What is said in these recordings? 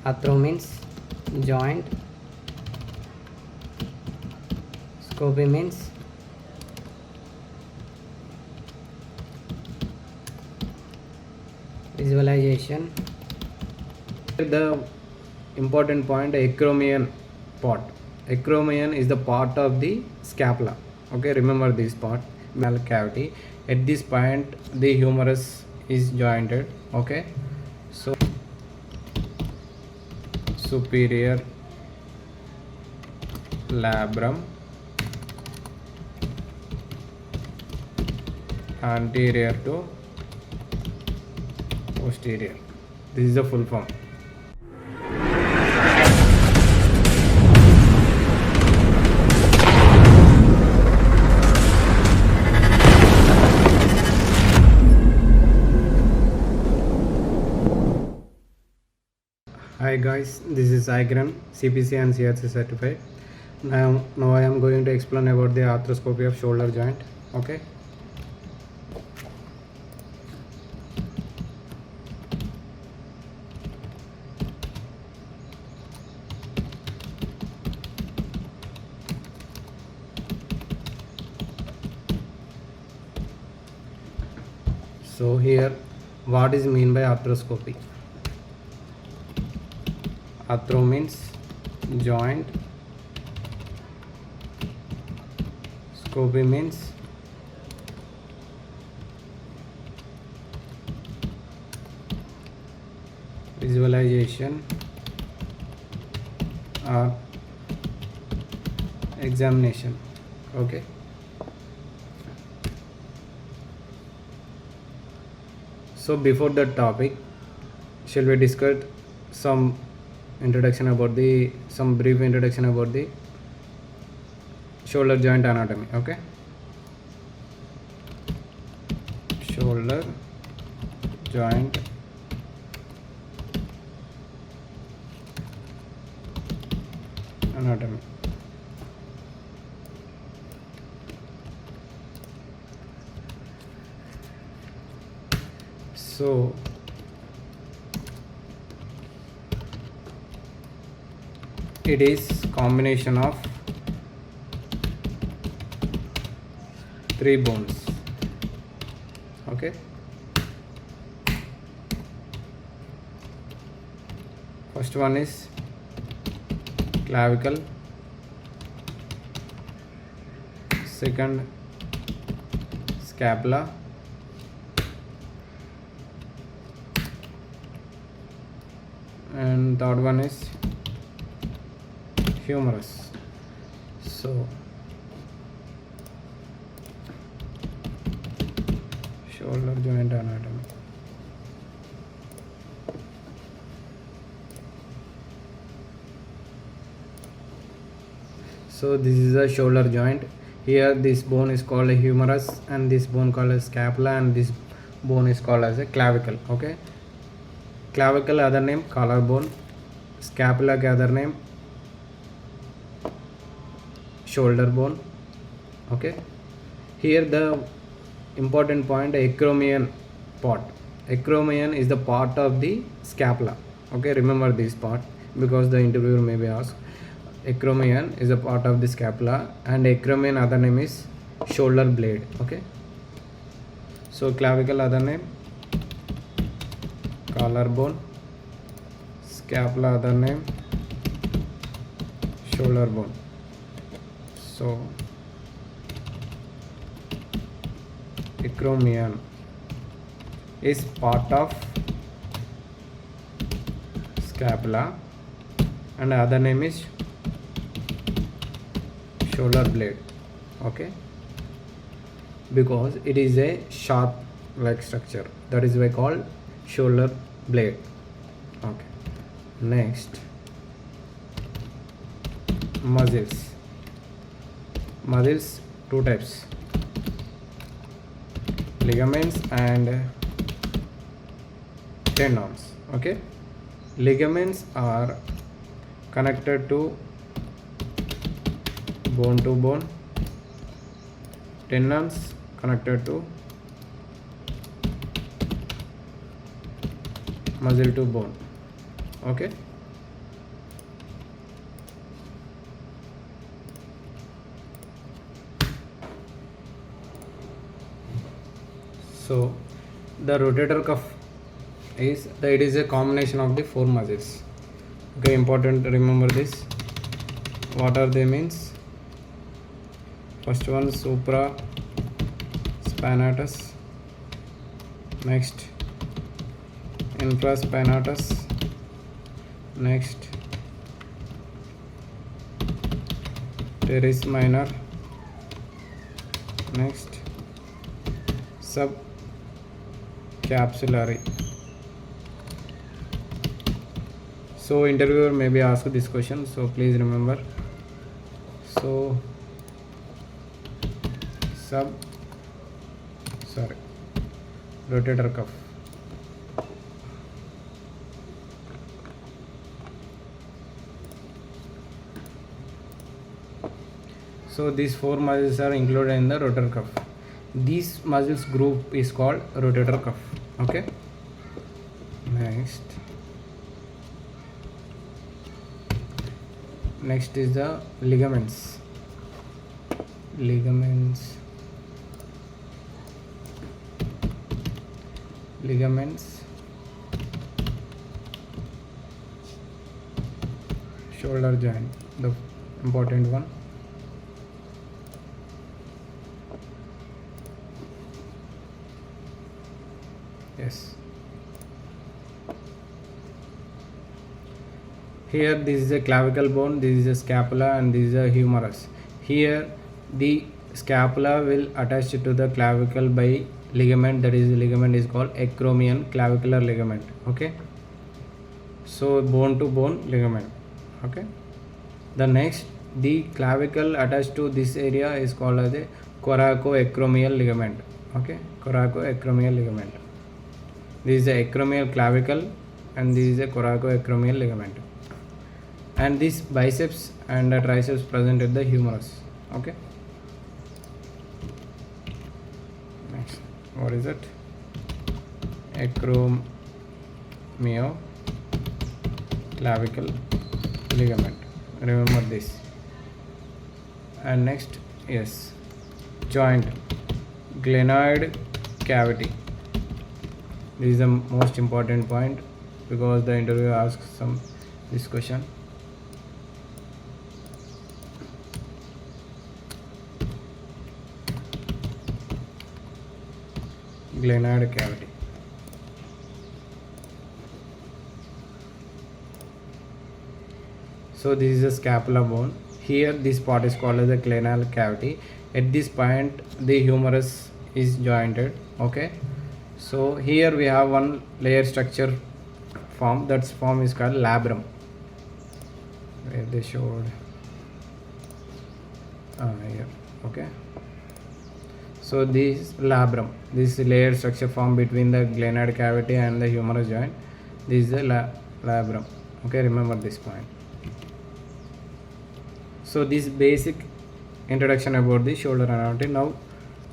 Arthro means joint, scopy means visualization. The important point, acromion part. Acromion is the part of the scapula. Okay, remember this part, mal cavity. At this point the humerus is jointed. Okay, so superior labrum, anterior to posterior. This is the full form. Hi guys, this is Igran, CPC and CRC certified. Now I am going to explain about the arthroscopy of shoulder joint. Okay. So here, what is mean by arthroscopy? Arthro means joint, scopy means visualization or examination. Okay. So before that topic, shall we discuss some introduction about some brief introduction about the shoulder joint anatomy. Okay, shoulder joint anatomy. So it is combination of 3 bones. Okay, first one is clavicle, second scapula, and third one is humerus. So shoulder joint anatomy. So this is a shoulder joint. Here this bone is called a humerus, and this bone called as scapula, and this bone is called as a clavicle. Okay, clavicle other name collarbone, scapula के other name shoulder bone. Okay, here the important point, acromion part. Acromion is the part of the scapula. Okay, remember this part because the interviewer may be asked. Acromion is a part of the scapula, and acromion other name is shoulder blade. Okay, so clavicle other name collarbone, scapula other name shoulder bone. So acromion is part of scapula, and other name is shoulder blade. Okay, because it is a sharp like structure, that is why called shoulder blade. Okay, next muscles. Muscles two types, ligaments and tendons. Okay, ligaments are connected to bone, tendons connected to muscle to bone. Okay, So the rotator cuff is it is a combination of the four muscles. Okay, important to remember this. What are they means? First one supra spinatus, next infraspinatus, next teres minor, next subcapsulary. So interviewer may be asked this question, so please remember. So rotator cuff. So these four muscles are included in the rotator cuff. This muscles group is called rotator cuff. Okay. Next is the ligaments. Shoulder joint, the important one. Yes. Here this is a clavicle bone, this is a scapula, and this is a humerus. Here the scapula will attach to the clavicle by ligament, that is the ligament is called acromion clavicular ligament. Okay, so bone to bone ligament. Okay, the next, the clavicle attached to this area is called as the coracoacromial ligament. Okay, coracoacromial ligament. This is the acromial clavicle and this is a coracoacromial ligament. And this biceps and the triceps present at the humerus. Okay. Next, what is it? Acromioclavicle ligament. Remember this. And next, yes, joint, glenoid cavity. This is the most important point because the interviewer asks this question. Glenoid cavity. So this is a scapula bone. Here this part is called as the glenoid cavity. At this point the humerus is jointed. Okay, so here we have one layer structure form. That form is called labrum, where they showed here. Okay, so this labrum, this layer structure formed between the glenoid cavity and the humerus joint. This is the labrum. Okay, remember this point. So this basic introduction about the shoulder anatomy. Now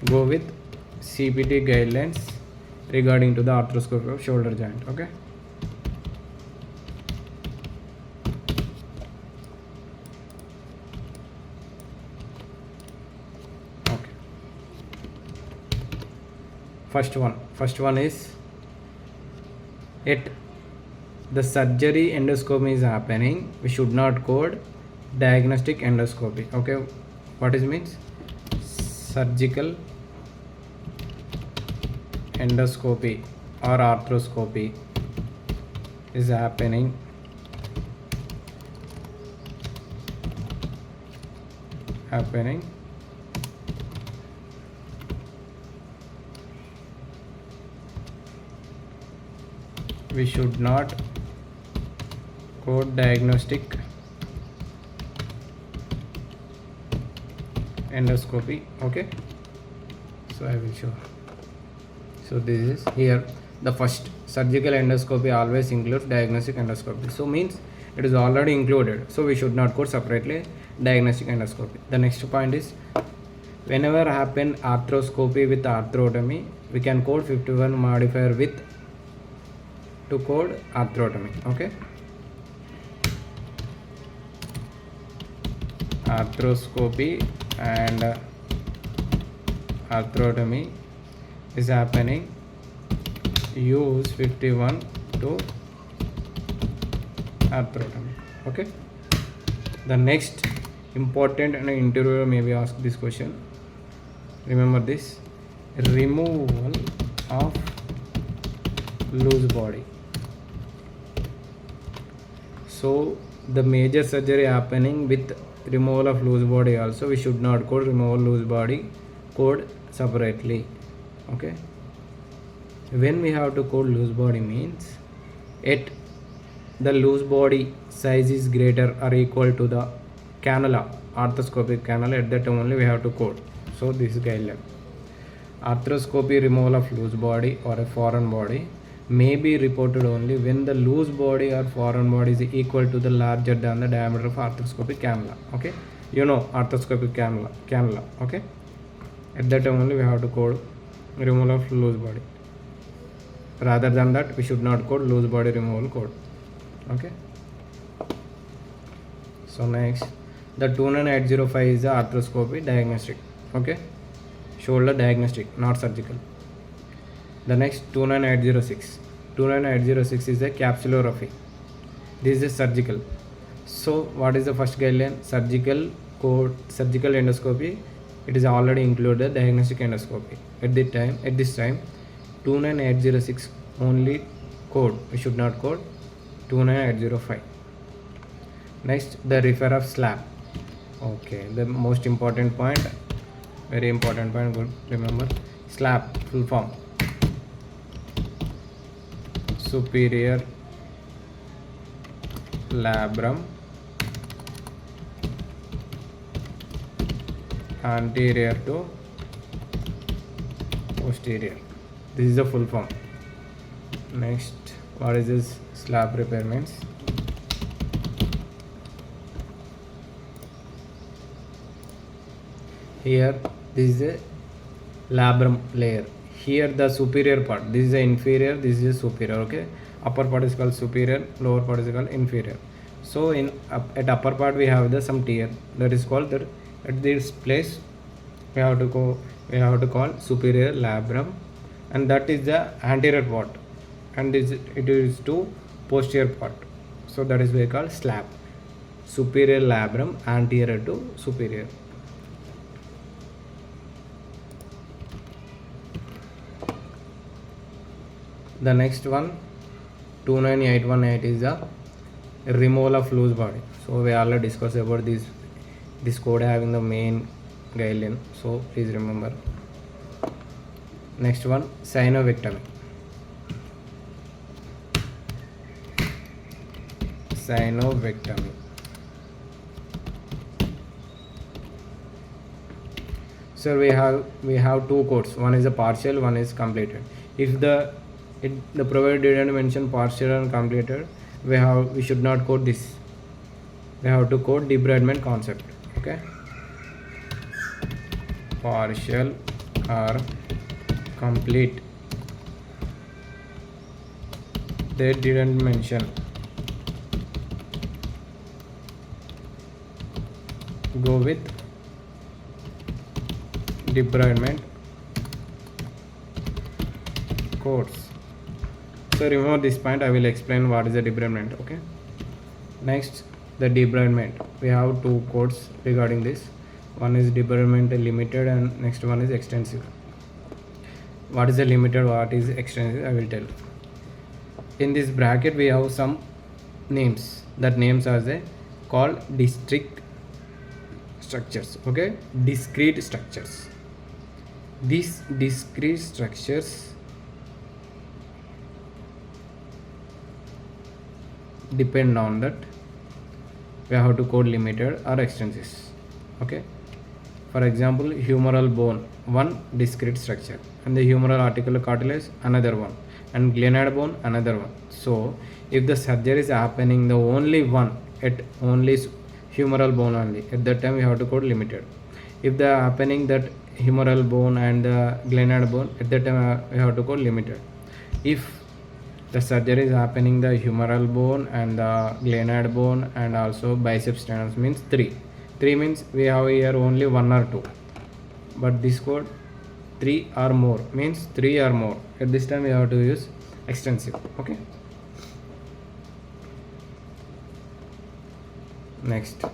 go with CPT guidelines regarding to the arthroscopy of shoulder joint. Okay. First one is, at the surgery endoscopy is happening, we should not code diagnostic endoscopy. Okay, what it means? Surgical endoscopy or arthroscopy is happening we should not code diagnostic endoscopy. Okay, so I will show. So this is here the first, surgical endoscopy always includes diagnostic endoscopy. So means it is already included, so we should not code separately diagnostic endoscopy. The next point is, whenever happen arthroscopy with arthrotomy, we can code 51 modifier with to code arthrotomy. Okay, arthroscopy and arthrotomy is happening, use 51 to arthrotomy. Okay, the next important, and interviewer may be asked this question, remember this, removal of loose body. So the major surgery happening with removal of loose body also, we should not code removal loose body code separately. Okay, when we have to code loose body means at the loose body size is greater or equal to the cannula, arthroscopic cannula, at that time only we have to code. So this is guideline. Arthroscopy removal of loose body or a foreign body may be reported only when the loose body or foreign body is equal to the larger than the diameter of arthroscopic cannula. Okay, you know arthroscopic cannula. Okay, at that time only we have to code removal of loose body. Rather than that, we should not code loose body removal code. Okay, so next, the 29805 is the arthroscopy diagnostic. Okay, shoulder diagnostic, not surgical. The next 29806. 29806 is a capsulorrhaphy. This is surgical. So what is the first guideline? Surgical code, surgical endoscopy. It is already included diagnostic endoscopy. At this time, 29806 only code. We should not code 29805. Next, the refer of slab. Okay, the most important point, very important point. Good, remember slab full form. Superior labrum anterior to posterior. This is the full form. Next, what is this slab repair means? Here this is a labrum layer. Here the superior part, this is the inferior, this is the superior. Okay, upper part is called superior, lower part is called inferior. So in at upper part we have some tear, that is called that. At this place we have to call superior labrum, and that is the anterior part, and it is to posterior part. So that is we call slab. Superior labrum anterior to superior. The next one, 29818 is the removal of loose body. So we already discussed about this code having the main guideline. So please remember. Next one, synovectomy. Synovectomy. So we have two codes. One is a partial, one is completed. If the provider didn't mention partial and completed, we should not code this. We have to code debridement concept. Okay, partial or complete. They didn't mention. Go with debridement codes. So remember this point, I will explain what is the debridement. Okay, next, the debridement. We have two codes regarding this. One is debridement limited and next one is extensive. What is the limited, what is extensive, I will tell. In this bracket we have some names. That names are called discrete structures. Okay, discrete structures. These discrete structures depend on that we have to code limited or extensive. Okay, for example, humeral bone, one discrete structure, and the humeral articular cartilage another one, and glenoid bone another one. So if the surgery is happening the only one at only humeral bone only, at that time we have to code limited. If they are happening that humeral bone and the glenoid bone, at that time we have to code limited. If the surgery is happening the humeral bone and the glenoid bone and also biceps tendons, means 3 means we have here only 1 or 2, but this code 3 or more means 3 or more. At this time we have to use extensive. Okay. Next,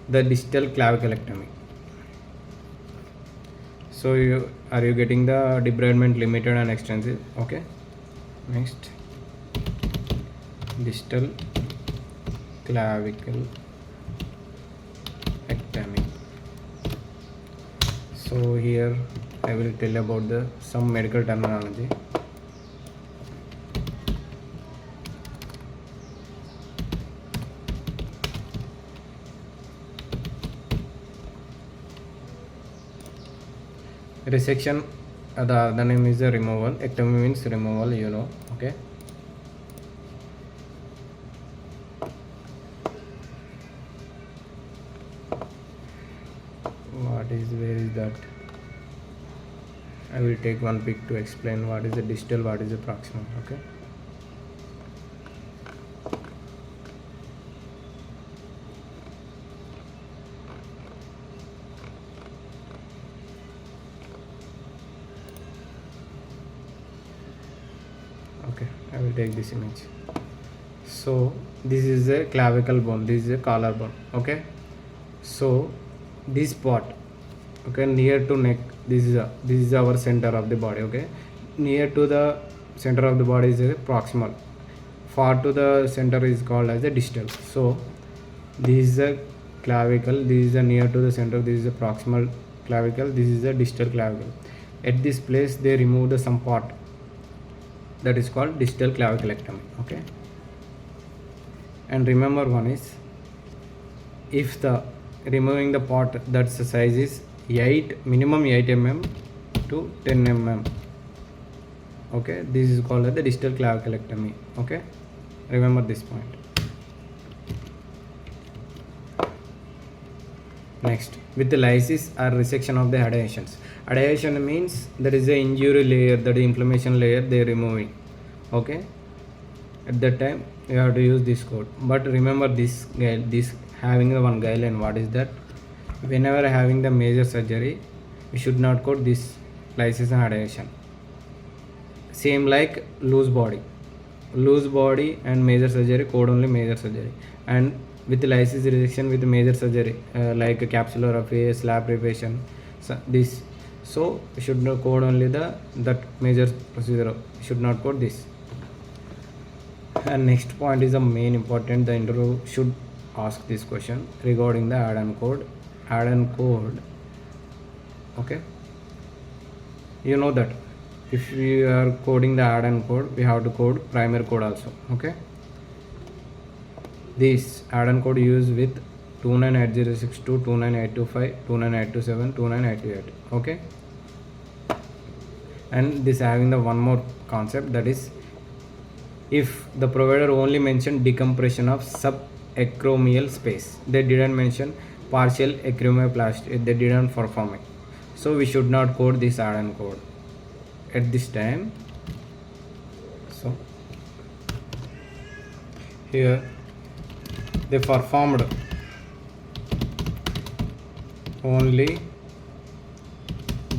the distal claviculectomy. So are you getting the debridement limited and extensive? Okay. Next, distal claviculectomy. So here I will tell about some medical terminology. Resection, the name is the removal. Ectomy means removal, you know. Okay. Where is that? I will take one pic to explain what is the distal, what is the proximal. Okay. Okay, I will take this image. So this is a clavicle bone, this is a collarbone. Okay, so this part, okay, near to neck, this is our center of the body. Okay, near to the center of the body is a proximal, far to the center is called as the distal. So this is a clavicle, this is a near to the center, this is a proximal clavicle, this is a distal clavicle. At this place they remove some part, that is called distal claviculectomy. Okay, and remember one is, if the removing the part that's the size is minimum 8 mm to 10 mm. Okay, this is called as the distal claviculectomy. Okay, remember this point. Next, with the lysis or resection of the adhesions. Adhesion means there is a injury layer, that is inflammation layer they are removing. Okay, at that time you have to use this code. But remember this having the one guideline. What is that? Whenever having the major surgery, we should not code this lysis and adhesion. Same like loose body and major surgery, code only major surgery. And with lysis resection with major surgery, like capsular aphasia, slab revision, so we should not code only that major procedure, should not code this. And next point is the main important. The interview should ask this question regarding the add-on code. Okay, you know that if we are coding the add-on code, we have to code primary code also. Okay, this add-on code used with 298062, 29825, 29827, 29828. Okay, and this having the one more concept, that is, if the provider only mentioned decompression of subacromial space, they didn't mention partial acromioplasty, they didn't perform it, so we should not code this add-on code at this time. So here they performed only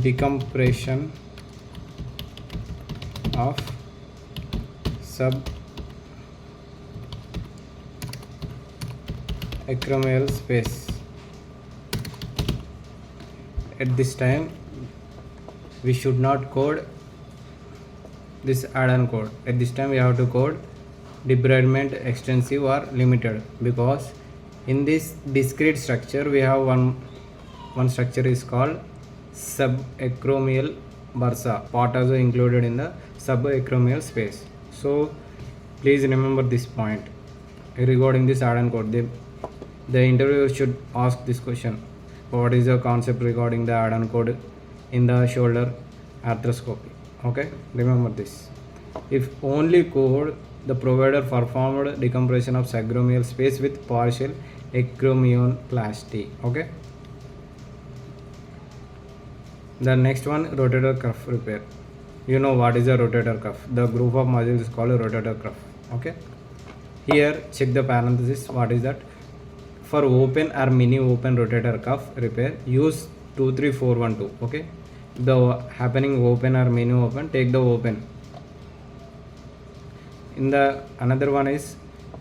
decompression of subacromial space. At this time we should not code this add-on code. At this time we have to code debridement extensive or limited, because in this discrete structure we have one structure is called subacromial bursa, part also included in the subacromial space. So please remember this point regarding this add-on code. The interviewer should ask this question: what is the concept regarding the add-on code in the shoulder arthroscopy? Okay, remember this. If only code the provider performed decompression of subacromial space with partial acromioplasty. Okay, the next one, rotator cuff repair. You know what is a rotator cuff? The group of muscles is called a rotator cuff. Okay, here check the parenthesis. What is that? For open or mini open rotator cuff repair, use 23412. Okay, the happening open or mini open, take the open. In the another one is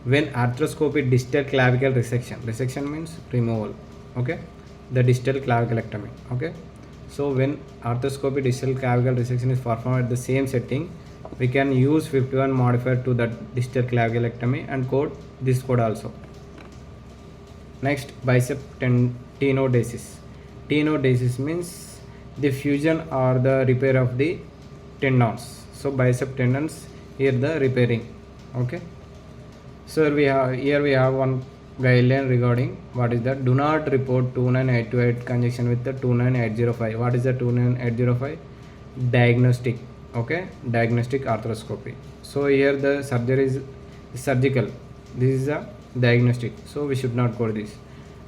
when arthroscopy distal clavicle resection means removal, okay, the distal claviculectomy, okay. So when arthroscopy distal clavicle resection is performed at the same setting, we can use 51 modifier to the distal claviculectomy and code this code also. Next, bicep tenodesis. Tenodesis means the fusion or the repair of the tendons. So bicep tendons, here the repairing, okay. So here we have one guideline regarding what is that. Do not report 29828 conjunction with the 29805. What is the 29805? Diagnostic, okay, diagnostic arthroscopy. So here the surgery is surgical, this is a diagnostic, so we should not code this.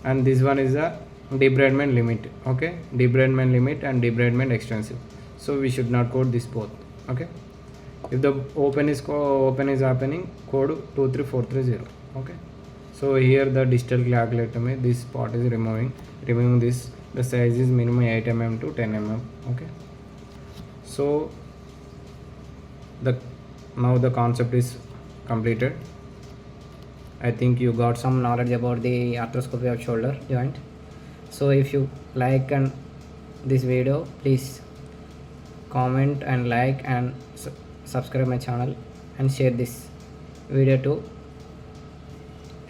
And this one is a debridement limit, okay, debridement limit and debridement extensive, so we should not code this both, okay. If the open is happening, code 23430, okay. So here the distal claviculectomy, this part is removing this, the size is minimum 8 mm to 10 mm, okay. So now the concept is completed. I think you got some knowledge about the arthroscopy of shoulder joint. So if you like and this video, please comment and like and subscribe my channel and share this video to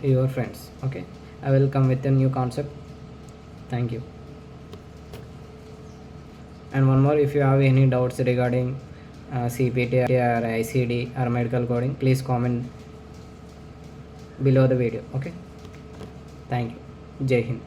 your friends, okay. I will come with a new concept. Thank you. And one more, if you have any doubts regarding CPT or ICD or medical coding, please comment below the video, okay. Thank you. Jai Hind.